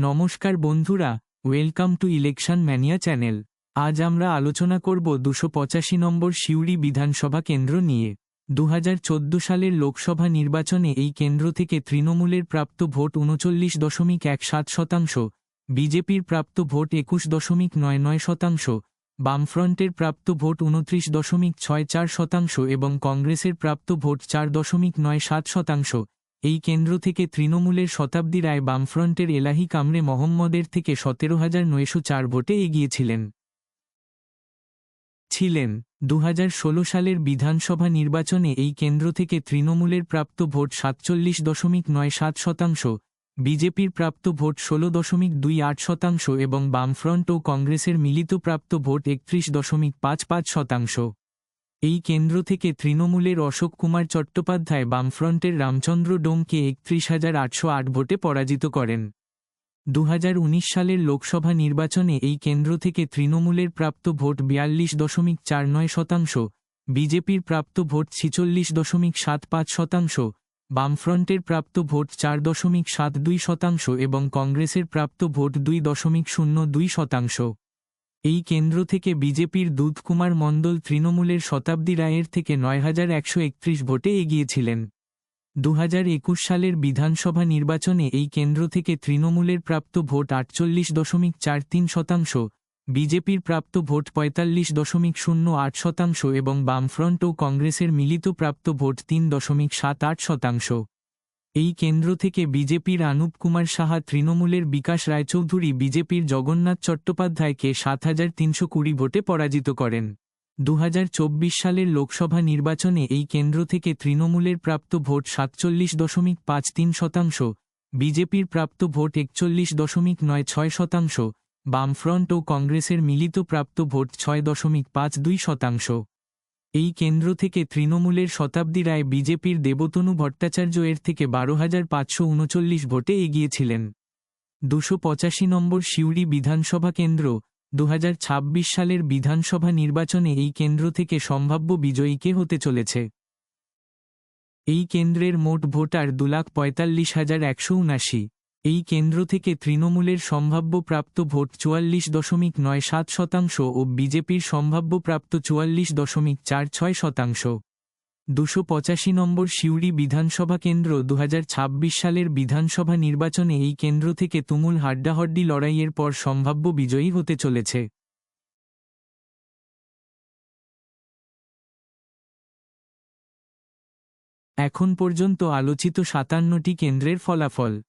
নমস্কার বন্ধুরা, welcome to election mania channel. আজ আমরা আলোচনা করব 285 নম্বর সিউড়ি বিধানসভা কেন্দ্র নিয়ে। 2014 সালের লোকসভা নির্বাচনে এই কেন্দ্র থেকে তৃণমূলের প্রাপ্ত ভোট 39.17%, বিজেপির প্রাপ্ত ভোট 21.99%, বামফ্রন্টের প্রাপ্ত ভোট 29.64% এবং কংগ্রেসের প্রাপ্ত ভোট 4.97%। এই কেন্দ্র থেকে তৃণমূলের শতাব্দী রায় বামফ্রন্টের এলাহি কামরে মোহাম্মদের থেকে 17,904 ভোটে এগিয়েছিলেন। 2016 সালের বিধানসভা নির্বাচনে এই কেন্দ্র থেকে তৃণমূলের প্রাপ্ত ভোট 47.97%, বিজেপির প্রাপ্ত ভোট 16.28% এবং বামফ্রন্ট ও কংগ্রেসের মিলিত প্রাপ্ত ভোট 31.55%। এই কেন্দ্র থেকে তৃণমূলের অশোক কুমার চট্টোপাধ্যায় বামফ্রন্টের রামচন্দ্র ডোমকে 31,808 ভোটে পরাজিত করেন। 2019 সালের লোকসভা নির্বাচনে এই কেন্দ্র থেকে তৃণমূলের প্রাপ্ত ভোট 42.49%, বিজেপির প্রাপ্ত ভোট 46.75%, বামফ্রন্টের প্রাপ্ত ভোট 4.72% এবং কংগ্রেসের প্রাপ্ত ভোট 2.02%। এই কেন্দ্র থেকে বিজেপির দুধ কুমার মণ্ডল তৃণমূলের শতাব্দী রায়ের থেকে 9,131 ভোটে এগিয়েছিলেন। 2021 সালের বিধানসভা নির্বাচনে এই কেন্দ্র থেকে তৃণমূলের প্রাপ্ত ভোট 48.43%, বিজেপির প্রাপ্ত ভোট 45.08% এবং বামফ্রন্ট ও কংগ্রেসের মিলিত প্রাপ্ত ভোট 3.78%। এই কেন্দ্র থেকে বিজেপির আনুপ কুমার সাহা তৃণমূলের বিকাশ রায়চৌধুরী বিজেপির জগন্নাথ চট্টোপাধ্যায়কে 7,320 ভোটে পরাজিত করেন। 2024 সালের লোকসভা নির্বাচনে এই কেন্দ্র থেকে তৃণমূলের প্রাপ্ত ভোট 47.53%, বিজেপির প্রাপ্ত ভোট 41.96%, বামফ্রন্ট ও কংগ্রেসের মিলিত প্রাপ্ত ভোট 6.52%। এই কেন্দ্র থেকে তৃণমূলের শতাব্দী রায় বিজেপির দেবতনু ভট্টাচার্য এর থেকে 12,539 ভোটে এগিয়েছিলেন। 285 নম্বর সিউড়ি বিধানসভা কেন্দ্র। 2026 সালের বিধানসভা নির্বাচনে এই কেন্দ্র থেকে সম্ভাব্য বিজয়ী কে হতে চলেছে? এই কেন্দ্রের মোট ভোটার 2,45,179। এই কেন্দ্র থেকে তৃণমূলের সম্ভাব্য প্রাপ্ত ভোট 44.97% ও বিজেপির সম্ভাব্য প্রাপ্ত 44.46%। 285 নম্বর সিউড়ি বিধানসভা কেন্দ্র। 2026 সালের বিধানসভা নির্বাচনে এই কেন্দ্র থেকে তুমুল হাড্ডাহাড্ডি লড়াইয়ের পর সম্ভাব্য বিজয়ী হতে চলেছে। এখন পর্যন্ত আলোচিত 57টি কেন্দ্রের ফলাফল।